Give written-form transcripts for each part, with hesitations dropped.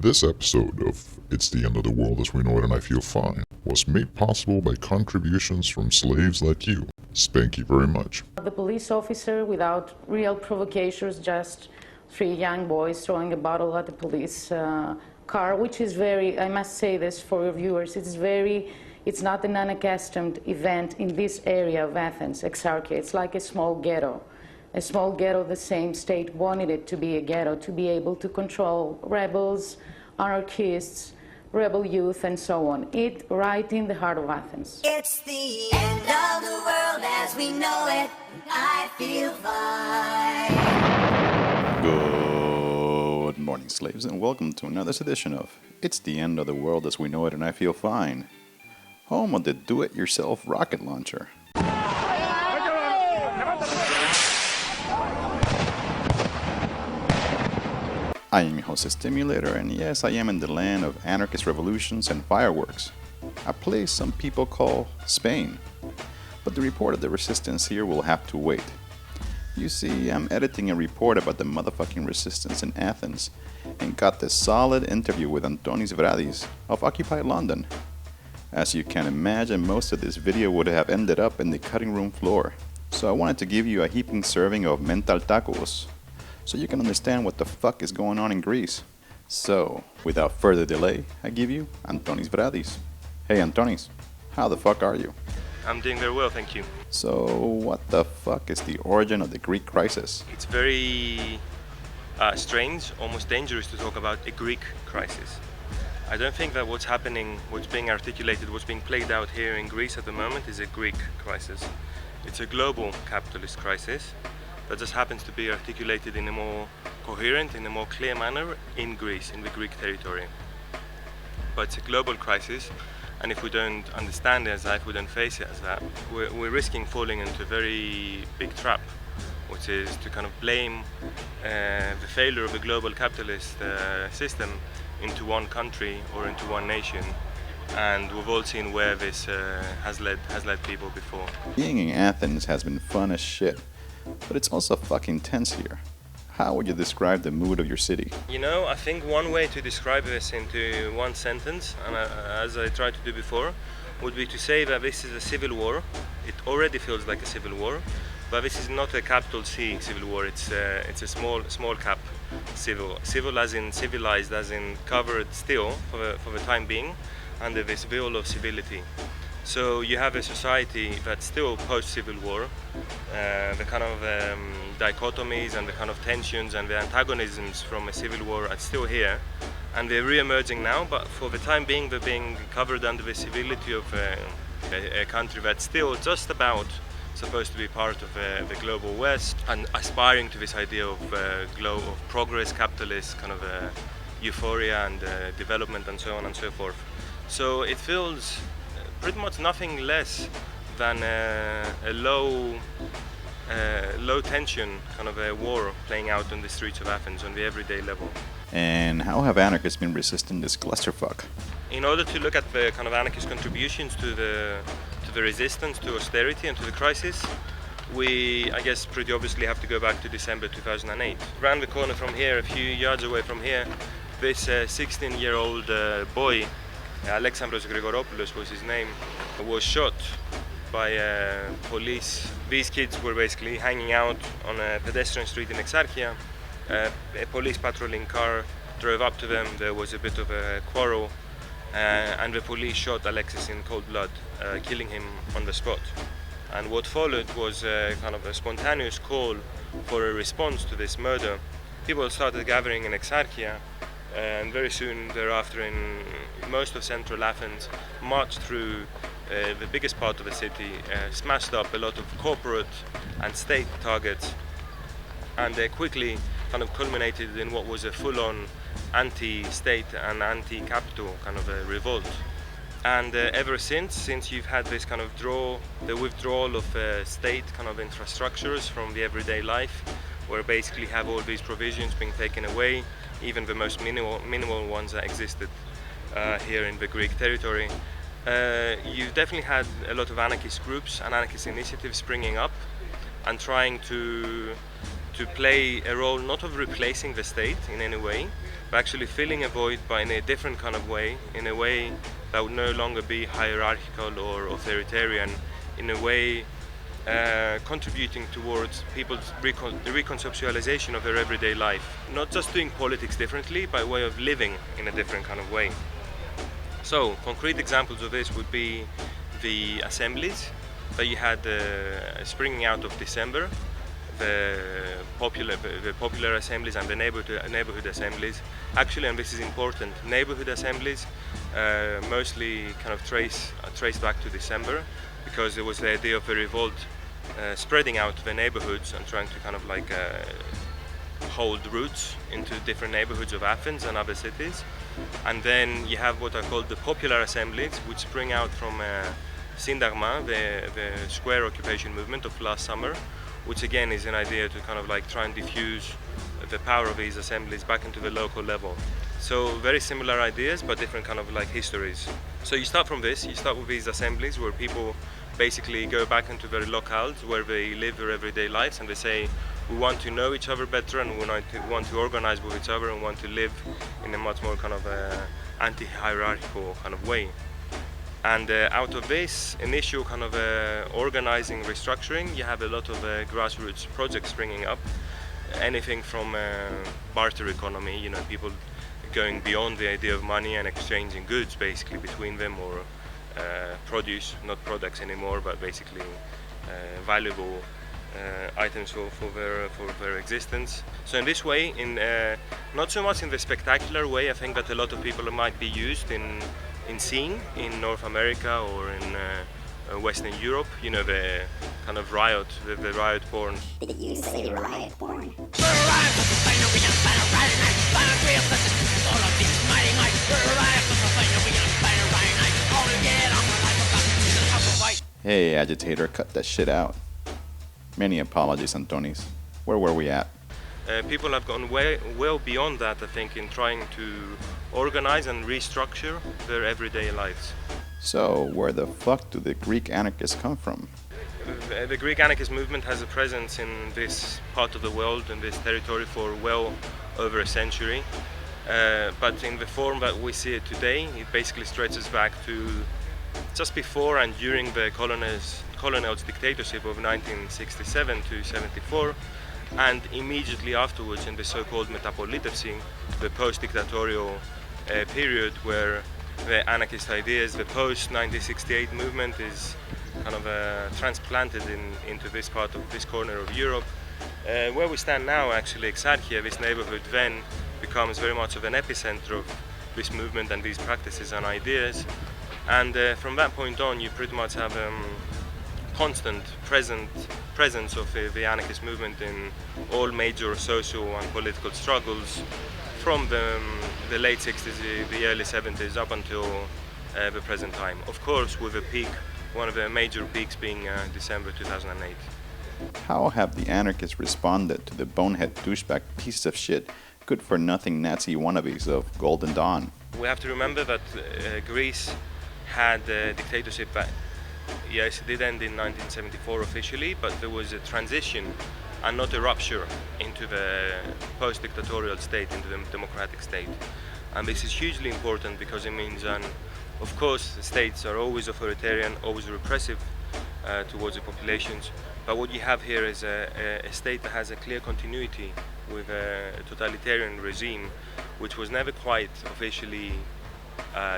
This episode of It's the End of the World as We Know It and I Feel Fine was made possible by contributions from slaves like you. Thank you very much. The police officer, without real provocations, just three young boys throwing a bottle at the police car, which is very, I must say this for your viewers, it's not an unaccustomed event in this area of Athens, Exarchia. It's like a small ghetto. A small ghetto, the same state wanted it to be a ghetto, to be able to control rebels, anarchists, rebel youth, and so on. It right in the heart of Athens. It's the end of the world as we know it. I feel fine. Good morning, slaves, and welcome to another edition of It's the End of the World as We Know It and I Feel Fine, home of the do-it-yourself rocket launcher. I am your host, Stimulator, and yes, I am in the land of anarchist revolutions and fireworks, a place some people call Spain. But the report of the resistance here will have to wait. You see, I'm editing a report about the motherfucking resistance in Athens, and got this solid interview with Antonis Vradis of Occupy London. As you can imagine, most of this video would have ended up in the cutting room floor, so I wanted to give you a heaping serving of mental tacos, so you can understand what the fuck is going on in Greece. So, without further delay, I give you Antonis Vradis. Hey Antonis, how the fuck are you? I'm doing very well, thank you. So, what the fuck is the origin of the Greek crisis? It's very strange, almost dangerous to talk about a Greek crisis. I don't think that what's happening, what's being articulated, what's being played out here in Greece at the moment is a Greek crisis. It's a global capitalist crisis that just happens to be articulated in a more coherent, in a more clear manner in Greece, in the Greek territory. But it's a global crisis, and if we don't understand it as that, if we don't face it as that, we're risking falling into a very big trap, which is to kind of blame the failure of the global capitalist system into one country or into one nation. And we've all seen where this has led people before. Being in Athens has been fun as shit, but it's also fucking tense here. How would you describe the mood of your city? You know, I think one way to describe this into one sentence, and as I tried to do before, would be to say that this is a civil war. It already feels like a civil war, but this is not a capital C civil war. It's a small cap civil. Civil as in civilized, as in covered still for the time being under this veil of civility. So you have a society that's still post-civil war. The kind of dichotomies and the kind of tensions and the antagonisms from a civil war are still here, and they're re-emerging now, but for the time being they're being covered under the civility of a country that's still just about supposed to be part of the global West and aspiring to this idea of progress, capitalist kind of euphoria and development and so on and so forth. So it feels pretty much nothing less than a low tension kind of a war playing out on the streets of Athens on the everyday level. And how have anarchists been resisting this clusterfuck? In order to look at the kind of anarchist contributions to the resistance, to austerity and to the crisis, we, I guess, pretty obviously have to go back to December 2008. Around the corner from here, a few yards away from here, this 16-year-old boy, Alexandros Grigoropoulos was his name, was shot by police. These kids were basically hanging out on a pedestrian street in Exarchia. A police patrolling car drove up to them. There was a bit of a quarrel, and the police shot Alexis in cold blood, killing him on the spot. And what followed was kind of a spontaneous call for a response to this murder. People started gathering in Exarchia, and very soon thereafter in most of central Athens, marched through the biggest part of the city, smashed up a lot of corporate and state targets, and they quickly kind of culminated in what was a full-on anti-state and anti-capital kind of a revolt. And ever since you've had this kind of the withdrawal of state kind of infrastructures from the everyday life, where basically have all these provisions being taken away, even the most minimal ones that existed here in the Greek territory. You've definitely had a lot of anarchist groups and anarchist initiatives springing up and trying to to play a role not of replacing the state in any way, but actually filling a void by in a different kind of way, in a way that would no longer be hierarchical or authoritarian, in a way contributing towards people's the reconceptualization of their everyday life. Not just doing politics differently, by way of living in a different kind of way. So, concrete examples of this would be the assemblies that you had springing out of December, the popular assemblies and the neighborhood assemblies. Actually, and this is important, neighborhood assemblies mostly kind of trace back to December, because there was the idea of the revolt spreading out to the neighborhoods and trying to kind of like hold roots into different neighborhoods of Athens and other cities. And then you have what are called the popular assemblies, which spring out from Syntagma, the square occupation movement of last summer, which again is an idea to kind of like try and diffuse the power of these assemblies back into the local level. So very similar ideas, but different kind of like histories. So you start from this, you start with these assemblies where people basically go back into their locales where they live their everyday lives, and they say, we want to know each other better, and we want to organize with each other, and want to live in a much more kind of anti-hierarchical kind of way. And out of this initial kind of organizing, restructuring, you have a lot of grassroots projects springing up. Anything from barter economy, you know, people going beyond the idea of money and exchanging goods basically between them, or produce, not products anymore, but basically valuable items for their existence. So in this way, not so much in the spectacular way, I think that a lot of people might be used in seeing in North America or in Western Europe, you know, the kind of riot, the riot porn. Did you say riot porn? Hey, agitator, cut that shit out. Many apologies, Antonis. Where were we at? People have gone well beyond that, I think, in trying to organize and restructure their everyday lives. So, where the fuck do the Greek Anarchists come from? The Greek Anarchist movement has a presence in this part of the world, in this territory, for well over a century. But in the form that we see it today, it basically stretches back to just before and during the colonel's dictatorship of 1967 to 74, and immediately afterwards in the so-called metapolitevsi, the post-dictatorial period where the anarchist ideas, the post-1968 movement is kind of transplanted into this part of this corner of Europe. Where we stand now, actually, Exarchia, this neighborhood, then becomes very much of an epicenter of this movement and these practices and ideas. And from that point on, you pretty much have constant presence of the anarchist movement in all major social and political struggles from the late 60s, the early 70s, up until the present time. Of course, with a peak, one of the major peaks being December 2008. How have the anarchists responded to the bonehead douchebag piece of shit, good-for-nothing Nazi wannabes of Golden Dawn? We have to remember that Greece had a dictatorship that, yes, it did end in 1974 officially, but there was a transition and not a rupture into the post-dictatorial state, into the democratic state. And this is hugely important because it means, of course, the states are always authoritarian, always repressive towards the populations, but what you have here is a state that has a clear continuity with a totalitarian regime, which was never quite officially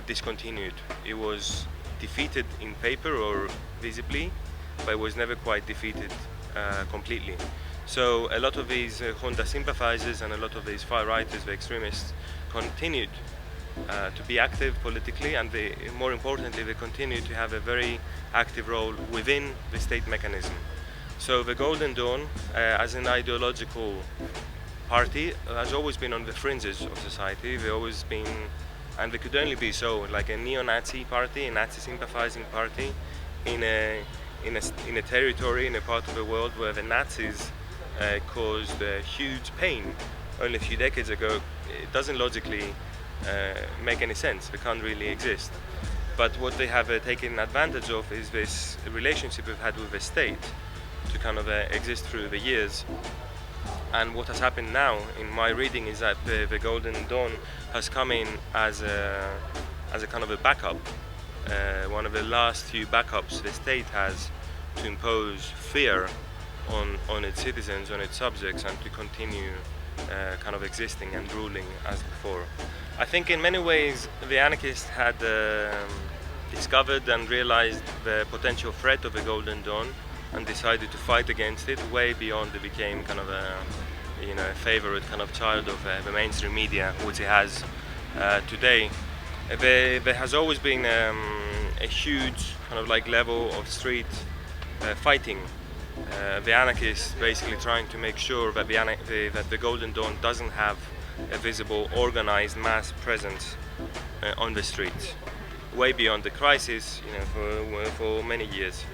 discontinued. It was defeated in paper or visibly, but it was never quite defeated completely. So a lot of these junta sympathizers and a lot of these far-righters, the extremists, continued to be active politically, and more importantly, they continued to have a very active role within the state mechanism. So the Golden Dawn, as an ideological party, has always been on the fringes of society. They've always been, and they could only be so, like a neo-Nazi party, a Nazi sympathizing party in a territory, in a part of the world where the Nazis caused huge pain. Only a few decades ago, it doesn't logically make any sense. They can't really exist. But what they have taken advantage of is this relationship we've had with the state to kind of exist through the years, And what has happened now, in my reading, is that the Golden Dawn has come in as a kind of a backup, one of the last few backups the state has to impose fear on its citizens, on its subjects, and to continue kind of existing and ruling as before. I think in many ways the anarchists had discovered and realized the potential threat of the Golden Dawn and decided to fight against it way beyond it became kind of a favorite kind of child of the mainstream media, which it has today. There has always been a huge kind of like level of street fighting. The anarchists basically trying to make sure that the Golden Dawn doesn't have a visible, organized mass presence on the streets, way beyond the crisis, for many years.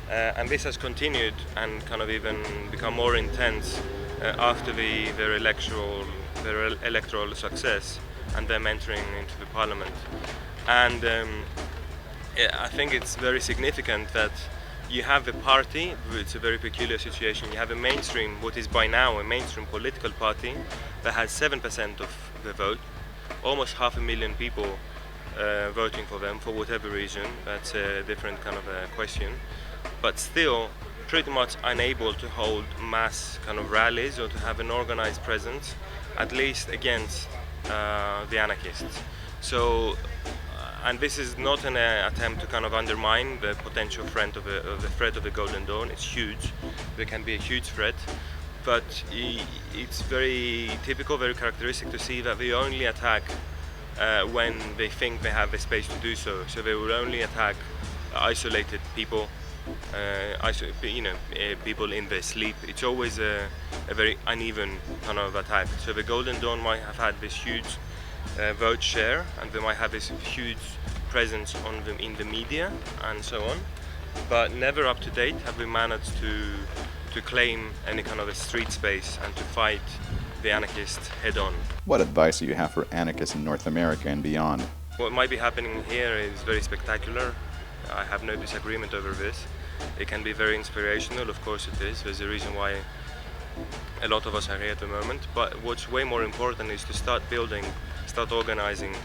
And this has continued and kind of even become more intense after their electoral success and them entering into the parliament. And I think it's very significant that you have a party, it's a very peculiar situation, you have a mainstream, what is by now a mainstream political party that has 7% of the vote, almost 500,000 people voting for them for whatever reason. That's a different kind of a question, but still pretty much unable to hold mass kind of rallies or to have an organized presence, at least against the anarchists. So, and this is not an attempt to kind of undermine the potential threat of the Golden Dawn. It's huge. There can be a huge threat, but it's very typical, very characteristic to see that they only attack when they think they have the space to do so. So they will only attack isolated people, people in their sleep. It's always a very uneven kind of attack. So the Golden Dawn might have had this huge vote share, and they might have this huge presence in the media and so on, but never up to date have we managed to claim any kind of a street space and to fight the anarchists head on. What advice do you have for anarchists in North America and beyond? What might be happening here is very spectacular. I have no disagreement over this. It can be very inspirational, of course it is. There's a reason why a lot of us are here at the moment, but what's way more important is to start building, start organizing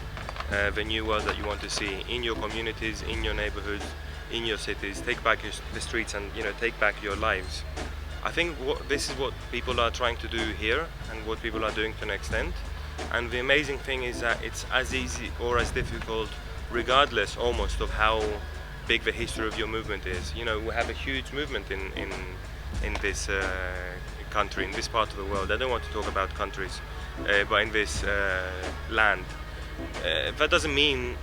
the new world that you want to see in your communities, in your neighborhoods, in your cities. Take back the streets and take back your lives. I think this is what people are trying to do here and what people are doing to an extent. And the amazing thing is that it's as easy or as difficult regardless almost of how big the history of your movement is. We have a huge movement in this country, in this part of the world. I don't want to talk about countries, but in this land. That doesn't mean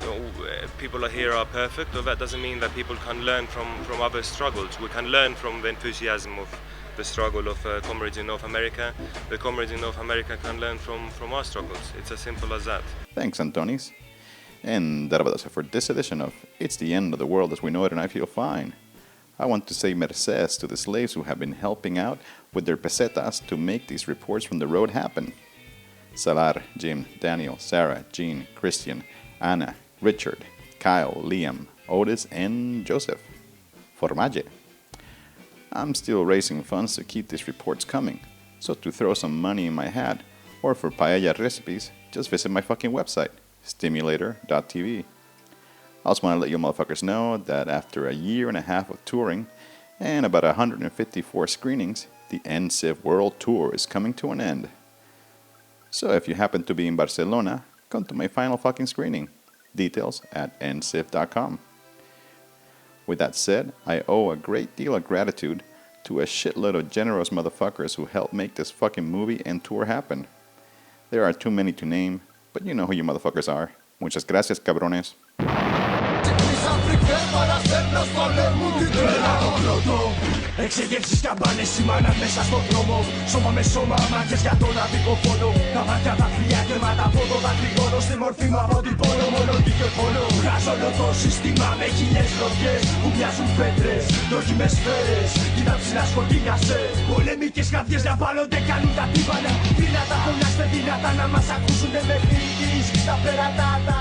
people here are perfect, or that doesn't mean that people can learn from other struggles. We can learn from the enthusiasm of the struggle of comrades in North America. The comrades in North America can learn from our struggles. It's as simple as that. Thanks, Antonis. And that about us for this edition of It's the End of the World as We Know It and I Feel Fine. I want to say merces to the slaves who have been helping out with their pesetas to make these reports from the road happen. Salar, Jim, Daniel, Sarah, Jean, Christian, Anna, Richard, Kyle, Liam, Otis, and Joseph. Formaggio. I'm still raising funds to keep these reports coming, so to throw some money in my hat, or for paella recipes, just visit my fucking website, stimulator.tv. I also want to let you motherfuckers know that after a year and a half of touring, and about 154 screenings, the NCIV World Tour is coming to an end. So if you happen to be in Barcelona, come to my final fucking screening. Details at nciv.com. With that said, I owe a great deal of gratitude to a shitload of generous motherfuckers who helped make this fucking movie and tour happen. There are too many to name, but you know who you motherfuckers are. Muchas gracias, cabrones. Εξεγεύσεις καμπάνες σημάναν μέσα στον δρόμο. Σώμα με σώμα, μάχες για τον αδικό φόνο. Τα μάτια τα φιλιά κρεμάτα από το δακρυγόνο. Στη μορφή μου αποτυπώνω μόνο δίκαιο πόνο. Βγάζω όλο το σύστημα με χιλιές γροθιές που μοιάζουν πέτρες, δόκιμες σφαίρες. Κοίτα ψηλά σκοτεινιά σε πολεμικές καρδιές να βάλλονται, κάνουν τα τύμπανα. Δυνατά φωνάστε δυνατά να μας ακούσουνε μέχρι εκεί. Τα πέρατα τα